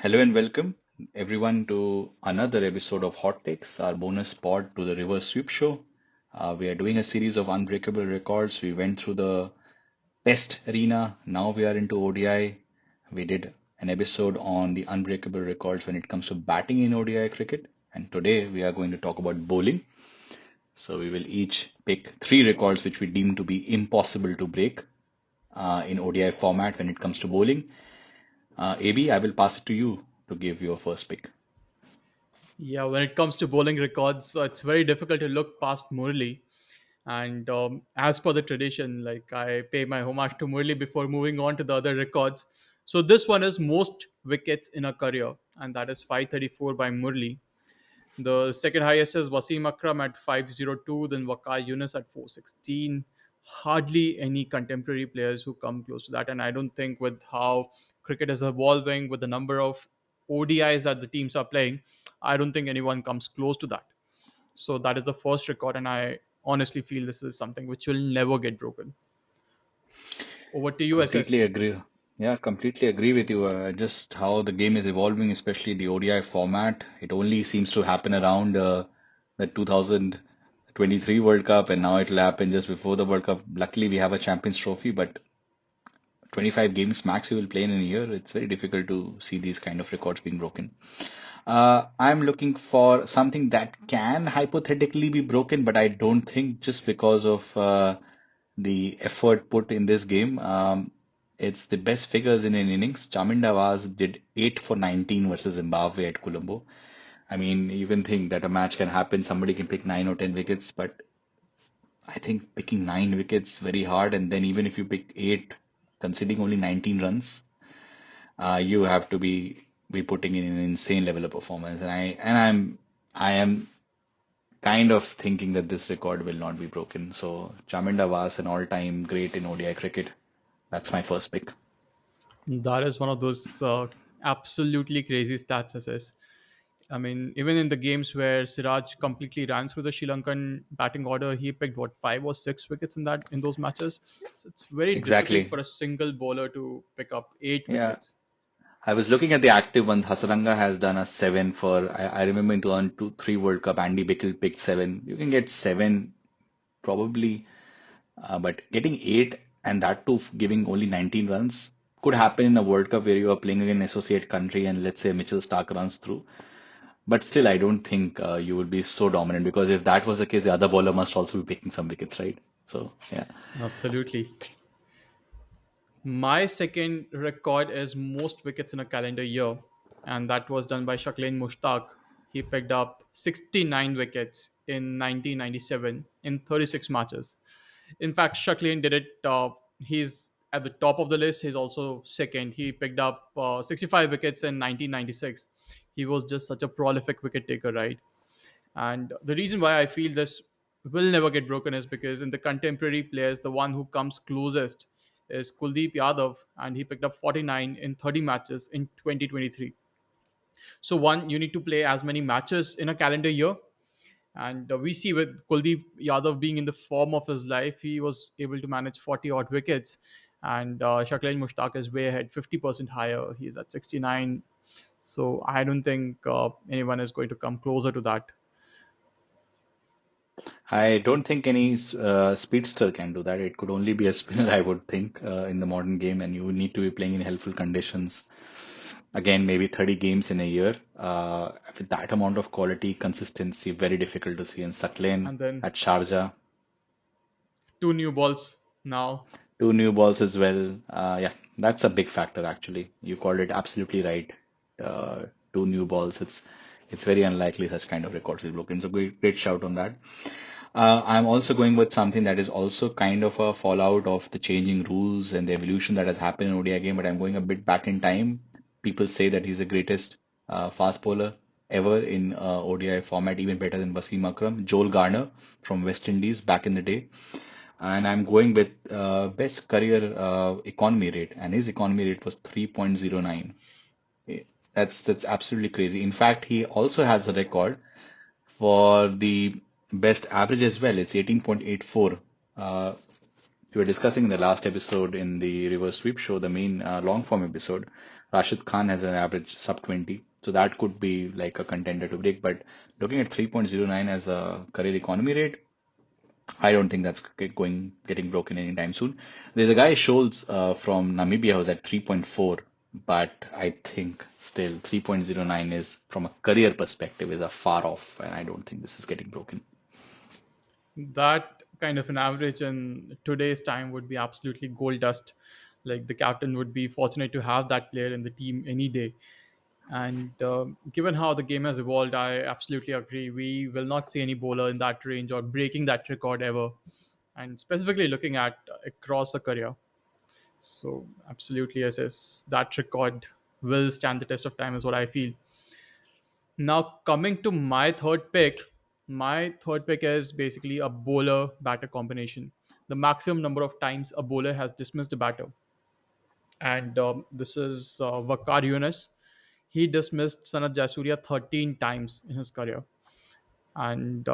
Hello and welcome everyone to another episode of Hot Takes, our bonus pod to the Reverse Sweep Show. We are doing a series of Unbreakable records. We went through the Test arena. Now we are into ODI. We did an episode on the Unbreakable records when it comes to batting in ODI cricket. And today we are going to talk about bowling. So we will each pick three records which we deem to be impossible to break in ODI format when it comes to bowling. AB, I will pass it to you to give your first pick. Yeah, when it comes to bowling records, it's very difficult to look past Murali. And as per the tradition, like I pay my homage to Murali before moving on to the other records. So this one is most wickets in a career, and that is 534 by Murali. The second highest is Wasim Akram at 502, then Waqar Yunus at 416. Hardly any contemporary players who come close to that. And I don't think with how cricket is evolving, with the number of ODIs that the teams are playing, I don't think anyone comes close to that. So that is the first record, and I honestly feel this is something which will never get broken. Over to you, Completely SS. agree. Yeah, completely agree with you. Just how the game is evolving, especially the ODI format. It only seems to happen around the 2023 World Cup, and now it'll happen just before the World Cup. Luckily, we have a Champions Trophy, but 25 games max you will play in a year. It's very difficult to see these kind of records being broken. I'm looking for something that can hypothetically be broken, but I don't think just because of the effort put in this game. It's the best figures in an innings. Chaminda Vaz did 8 for 19 versus Zimbabwe at Colombo. I mean, you can think that a match can happen, somebody can pick 9 or 10 wickets, but I think picking 9 wickets very hard, and then even if you pick 8, conceding only 19 runs, you have to be putting in an insane level of performance. I am kind of thinking that this record will not be broken. So Chaminda Vas, an all-time great in ODI cricket. That's my first pick. That is one of those absolutely crazy stats, SS. I mean, even in the games where Siraj completely ran through the Sri Lankan batting order, he picked what 5 or 6 wickets in those matches. So it's very difficult Exactly. for a single bowler to pick up 8 wickets. Yeah. I was looking at the active ones. Hasaranga has done a 7 for, I remember in 2023 World Cup, Andy Bickle picked 7. You can get 7 probably, but getting 8 and that too giving only 19 runs could happen in a World Cup where you are playing against an associate country and let's say Mitchell Stark runs through. But still, I don't think you would be so dominant because if that was the case, the other bowler must also be picking some wickets, right? So, yeah. Absolutely. My second record is most wickets in a calendar year, and that was done by Shakleen Mushtaq. He picked up 69 wickets in 1997 in 36 matches. In fact, Shakleen did it. He's at the top of the list. He's also second. He picked up 65 wickets in 1996. He was just such a prolific wicket taker, right? And the reason why I feel this will never get broken is because in the contemporary players, the one who comes closest is Kuldeep Yadav, and he picked up 49 in 30 matches in 2023. So, one, you need to play as many matches in a calendar year. And we see with Kuldeep Yadav being in the form of his life, he was able to manage 40 odd wickets. And Shakil Mushtaq is way ahead, 50% higher. He's at 69. So I don't think anyone is going to come closer to that. I don't think any speedster can do that. It could only be a spinner, I would think, in the modern game, and you would need to be playing in helpful conditions. Again, maybe 30 games in a year. With that amount of quality, consistency, very difficult to see. And Sucklen And then at Sharjah, two new balls now. two new balls as well. Yeah, that's a big factor actually. You called it absolutely right. Uh, Two new balls. It's very unlikely such kind of records will be broken. So great shout on that. I'm also going with something that is also kind of a fallout of the changing rules and the evolution that has happened in ODI game, but I'm going a bit back in time. People say that he's the greatest fast bowler ever in ODI format, even better than Wasim Akram, Joel Garner from West Indies back in the day. And I'm going with best career economy rate, and his economy rate was 3.09. That's absolutely crazy. In fact, he also has a record for the best average as well. It's 18.84. Uh, we were discussing in the last episode in the reverse sweep show, the main long form episode, Rashid Khan has an average sub 20. So that could be like a contender to break. But looking at 3.09 as a career economy rate, I don't think that's getting broken anytime soon. There's a guy Scholes from Namibia who's at 3.4, but I think still 3.09 is from a career perspective is a far off, and I don't think this is getting broken. That kind of an average in today's time would be absolutely gold dust. Like the captain would be fortunate to have that player in the team any day. And given how the game has evolved, I absolutely agree. We will not see any bowler in that range or breaking that record ever. And specifically looking at across a career. So absolutely, yes, that record will stand the test of time, is what I feel. Now coming to my third pick is basically a bowler batter combination. The maximum number of times a bowler has dismissed a batter, and this is Vakar Yunus. He dismissed Sanat Jasuria 13 times in his career, and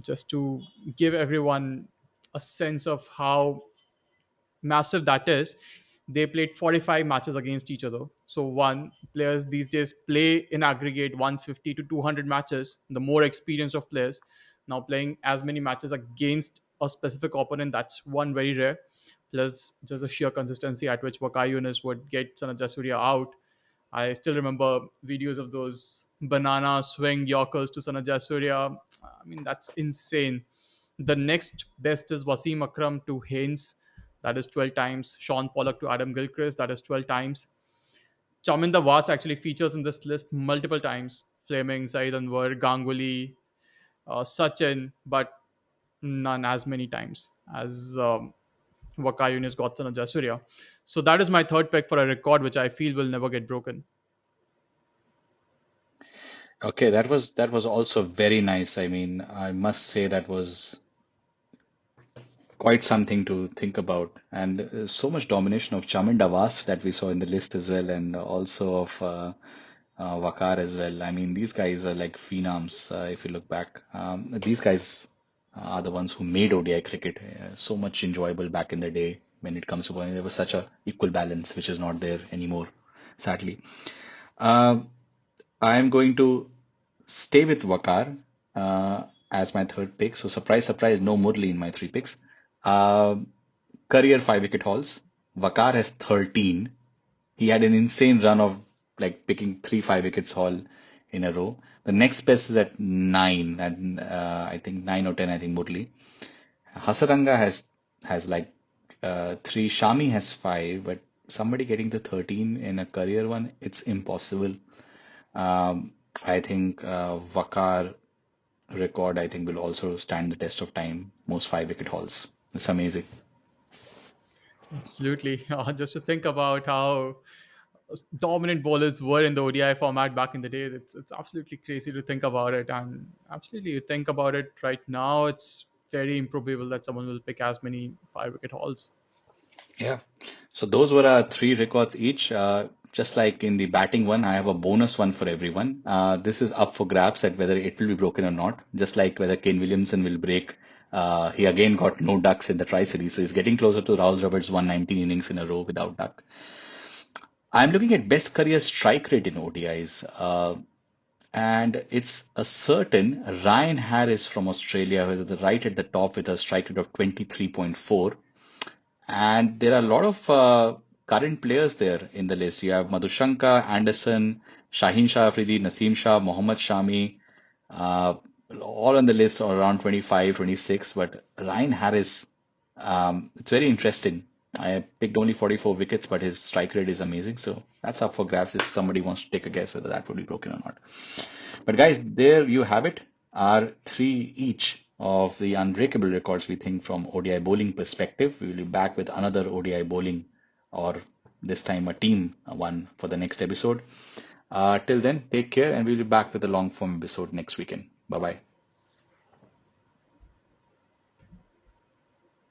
just to give everyone a sense of how massive that is, they played 45 matches against each other. So one, players these days play in aggregate 150 to 200 matches. The more experience of players now playing as many matches against a specific opponent, that's one very rare. Plus just the sheer consistency at which Wakai Yunus would get Sanat Jasuria out. I still remember videos of those banana swing yorkers to Sanat Jasuria. I mean, that's insane. The next best is Wasim Akram to Haynes, that is 12 times. Sean Pollock to Adam Gilchrist, that is 12 times. Chaminda Vas actually features in this list multiple times. Fleming, Saeed Anwar, Ganguly, Sachin, but none as many times as Wakai Yunus, Godson, and Jasuria. So that is my third pick for a record which I feel will never get broken. Okay, that was also very nice. I mean, I must say that was quite something to think about. And so much domination of Chamin Davas that we saw in the list as well, and also of Wakar as well. I mean, these guys are like phenoms if you look back. These guys are the ones who made ODI cricket so much enjoyable back in the day when it comes to bowling. There was such a equal balance, which is not there anymore, sadly. Uh, I'm going to stay with Wakar as my third pick. So surprise, surprise, no Murli in my three picks. Uh, Career 5 wicket hauls. Wakar has 13. He had an insane run of like picking 3 5 wickets haul in a row. The next best is at 9, and I think 9 or 10. I think Murli. Hasaranga has like 3. Shami has 5, but somebody getting to 13 in a career one, it's impossible. I think Vakar record, I think, will also stand the test of time. Most 5 wicket hauls. It's amazing. Absolutely. Just to think about how dominant bowlers were in the ODI format back in the day, it's absolutely crazy to think about it. And absolutely, you think about it right now, it's very improbable that someone will pick as many 5 wicket hauls. Yeah. So those were our three records each. Just like in the batting one, I have a bonus one for everyone. This is up for grabs at whether it will be broken or not. Just like whether Kane Williamson will break. He again got no ducks in the Tri-Series, so he's getting closer to Rahul Dravid's 119 innings in a row without duck. I'm looking at best career strike rate in ODIs, and it's a certain Ryan Harris from Australia who is right at the top with a strike rate of 23.4. And there are a lot of current players there in the list. You have Madhushanka, Anderson, Shaheen Shah Afridi, Naseem Shah, Mohammad Shami, uh, all on the list are around 25, 26. But Ryan Harris, it's very interesting. I picked only 44 wickets, but his strike rate is amazing. So that's up for grabs if somebody wants to take a guess whether that would be broken or not. But guys, there you have it. Our three each of the unbreakable records we think from ODI bowling perspective. We will be back with another ODI bowling or this time a team one for the next episode. Till then, take care and we'll be back with a long form episode next weekend. Bye bye.